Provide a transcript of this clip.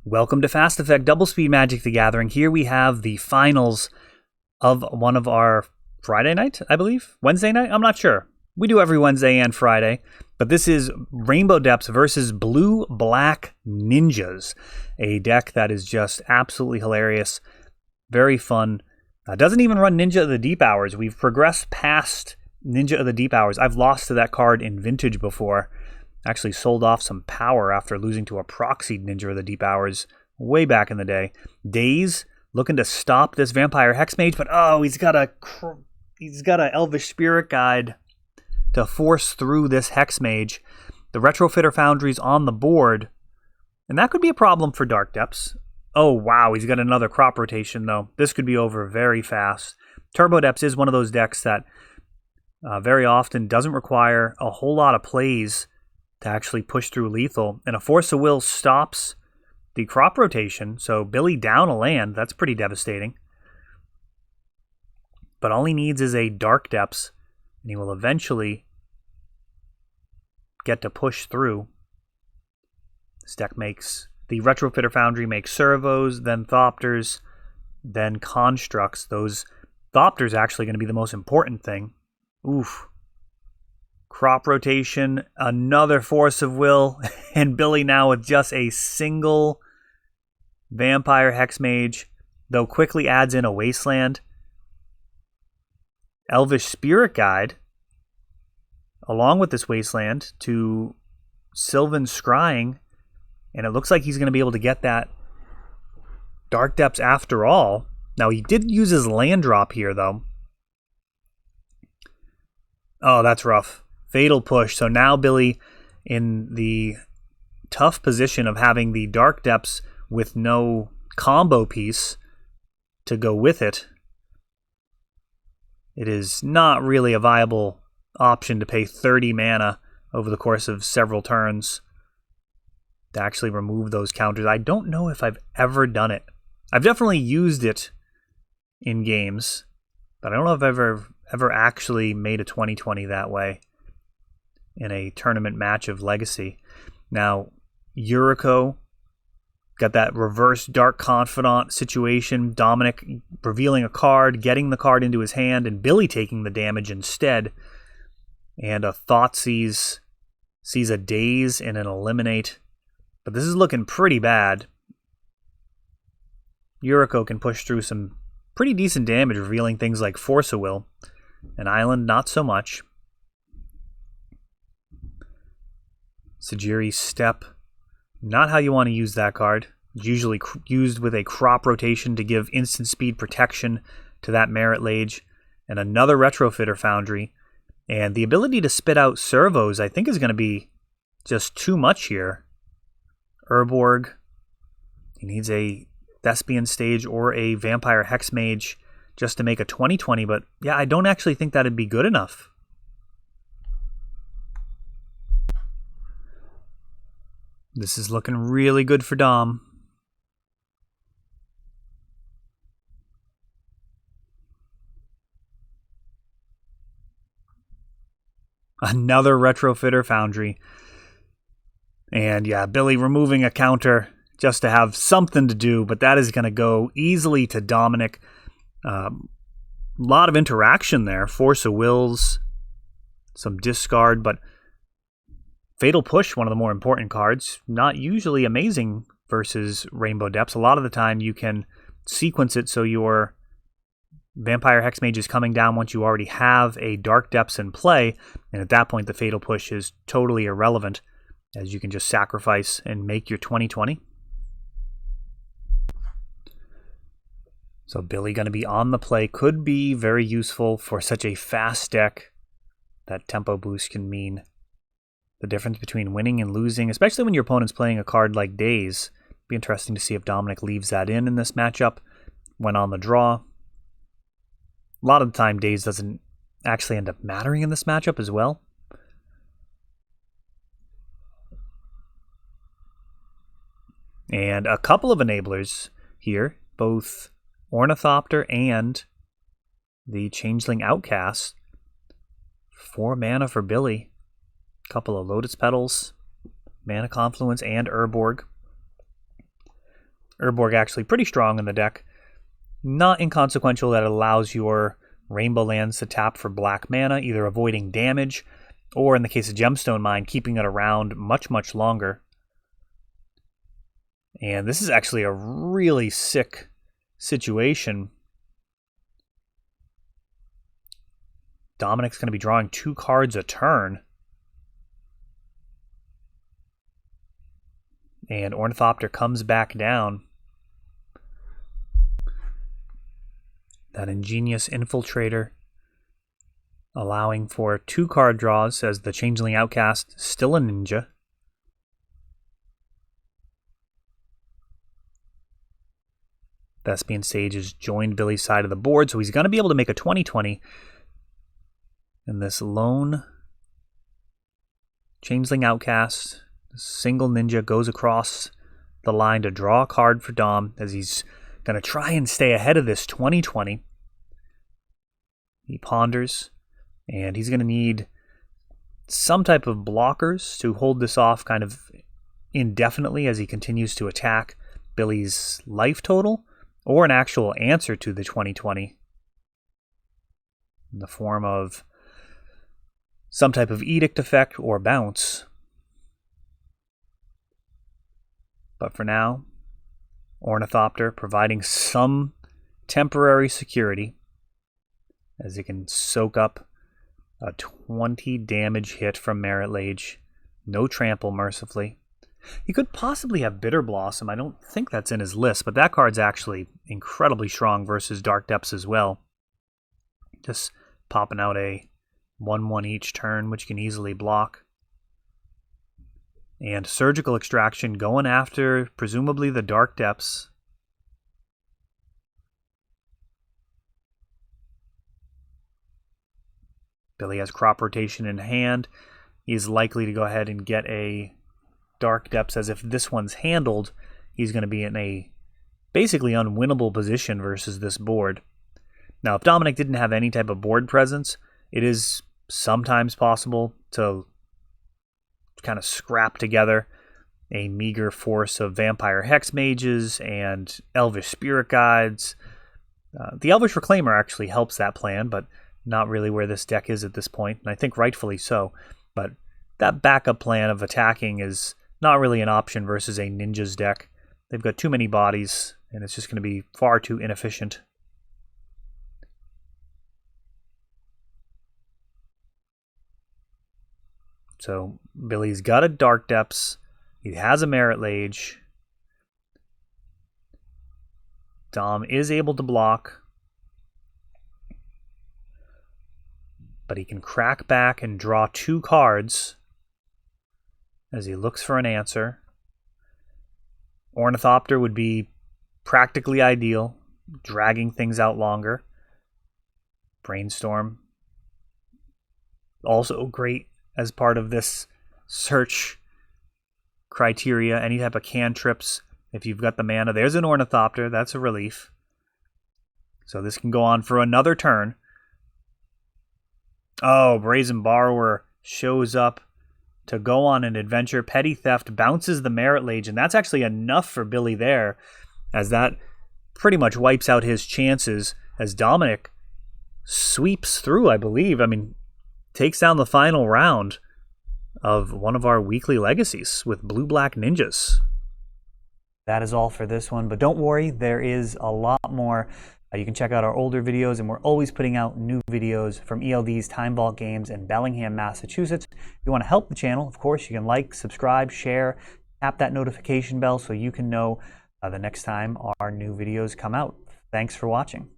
Welcome to Fast Effect Double Speed Magic the Gathering. Here we have the finals of one of our Friday night, I believe? Wednesday night? I'm not sure. We do every Wednesday and Friday. But this is Rainbow Depths versus Blue Black Ninjas. A deck that is just absolutely hilarious. Very fun. Doesn't even run Ninja of the Deep Hours. We've progressed past Ninja of the Deep Hours. I've lost to that card in Vintage before. Actually sold off some power after losing to a proxied Ninja of the Deep Hours way back in the day. Daze looking to stop this Vampire Hexmage, but oh, he's got a Elvish Spirit Guide to force through this Hexmage. The Retrofitter Foundry's on the board, and that could be a problem for Dark Depths. Oh wow, he's got another crop rotation though. This could be over very fast. Turbo Depths is one of those decks that very often doesn't require a whole lot of plays to actually push through lethal, and a Force of Will stops the crop rotation, so Billy down a land. That's pretty devastating. But all he needs is a Dark Depths, and he will eventually get to push through. This deck makes the Retrofitter Foundry makes servos, then Thopters, then constructs. Those Thopters actually going to be the most important thing. Oof. Crop rotation, another Force of Will, and Billy now with just a single Vampire Hexmage, though quickly adds in a Wasteland. Elvish Spirit Guide, along with this Wasteland, to Sylvan Scrying, and it looks like he's going to be able to get that Dark Depths after all. Now, he did use his land drop here, though. Oh, that's rough. Fatal Push. So now Billy in the tough position of having the Dark Depths with no combo piece to go with it. It is not really a viable option to pay 30 mana over the course of several turns to actually remove those counters. I don't know if I've ever done it. I've definitely used it in games, but I don't know if I've ever actually made a 2020 that way in a tournament match of Legacy. Now, Yuriko got that reverse Dark Confidant situation. Dominic revealing a card, getting the card into his hand, and Billy taking the damage instead. And a Thoughtseize sees a Daze and an Eliminate. But this is looking pretty bad. Yuriko can push through some pretty decent damage, revealing things like Force of Will. An Island, not so much. Sajiri's Step. Not how you want to use that card. It's usually used with a crop rotation to give instant speed protection to that Merit Lage. And another Retrofitter Foundry. And the ability to spit out servos, I think, is going to be just too much here. Urborg. He needs a Thespian Stage or a Vampire Hexmage just to make a 2020. But yeah, I don't actually think that'd be good enough. This is looking really good for Dom. Another Retrofitter Foundry. And yeah, Billy removing a counter just to have something to do, but that is going to go easily to Dominic. A lot of interaction there. Force of Wills, some discard, but Fatal Push, one of the more important cards. Not usually amazing versus Rainbow Depths. A lot of the time you can sequence it so your Vampire Hexmage is coming down once you already have a Dark Depths in play, and at that point the Fatal Push is totally irrelevant, as you can just sacrifice and make your 2020. So Billy going to be on the play. Could be very useful for such a fast deck. That tempo boost can mean the difference between winning and losing, especially when your opponent's playing a card like Daze. Be interesting to see if Dominic leaves that in this matchup when on the draw. A lot of the time, Daze doesn't actually end up mattering in this matchup as well. And a couple of enablers here, both Ornithopter and the Changeling Outcast. 4 mana for Billy. Couple of Lotus Petals, Mana Confluence, and Urborg. Urborg actually pretty strong in the deck. Not inconsequential that it allows your rainbow lands to tap for black mana, either avoiding damage, or in the case of Gemstone Mine, keeping it around much, much longer. And this is actually a really sick situation. Dominic's going to be drawing 2 cards a turn. And Ornithopter comes back down. That ingenious Infiltrator allowing for 2 card draws as the Changeling Outcast, still a ninja. Thespian Sage has joined Billy's side of the board, so he's going to be able to make a 20/20. And this lone Changeling Outcast, single ninja, goes across the line to draw a card for Dom as he's going to try and stay ahead of this 20/20. He ponders, and he's going to need some type of blockers to hold this off kind of indefinitely as he continues to attack Billy's life total, or an actual answer to the 20/20 in the form of some type of edict effect or bounce. But for now, Ornithopter providing some temporary security as it can soak up a 20 damage hit from Merit Lage. No trample, mercifully. He could possibly have Bitter Blossom. I don't think that's in his list, but that card's actually incredibly strong versus Dark Depths as well. Just popping out a 1/1 each turn, which can easily block. And Surgical Extraction going after, presumably, the Dark Depths. Billy has Crop Rotation in hand. He's likely to go ahead and get a Dark Depths, as if this one's handled, he's going to be in a basically unwinnable position versus this board. Now, if Dominic didn't have any type of board presence, it is sometimes possible to kind of scrap together a meager force of Vampire Hex Mages and Elvish Spirit Guides. The Elvish Reclaimer actually helps that plan, but not really where this deck is at this point, and I think rightfully so. But that backup plan of attacking is not really an option versus a Ninja's deck. They've got too many bodies, and it's just going to be far too inefficient. So Billy's got a Dark Depths. He has a Merit Lage. Dom is able to block, but he can crack back and draw 2 cards as he looks for an answer. Ornithopter would be practically ideal, dragging things out longer. Brainstorm, also great as part of this search criteria. Any type of cantrips, if you've got the mana. There's an Ornithopter, that's a relief. So this can go on for another turn. Oh, Brazen Borrower shows up to go on an adventure. Petty Theft bounces the Merit Lage, and that's actually enough for Billy there, as that pretty much wipes out his chances as Dominic sweeps through, I believe. I mean, takes down the final round of one of our weekly legacies with Blue-Black Ninjas. That is all for this one, but don't worry, there is a lot more. You can check out our older videos, and we're always putting out new videos from ELD's Time Vault Games in Bellingham, Massachusetts. If you want to help the channel, of course, you can like, subscribe, share, tap that notification bell so you can know the next time our new videos come out. Thanks for watching.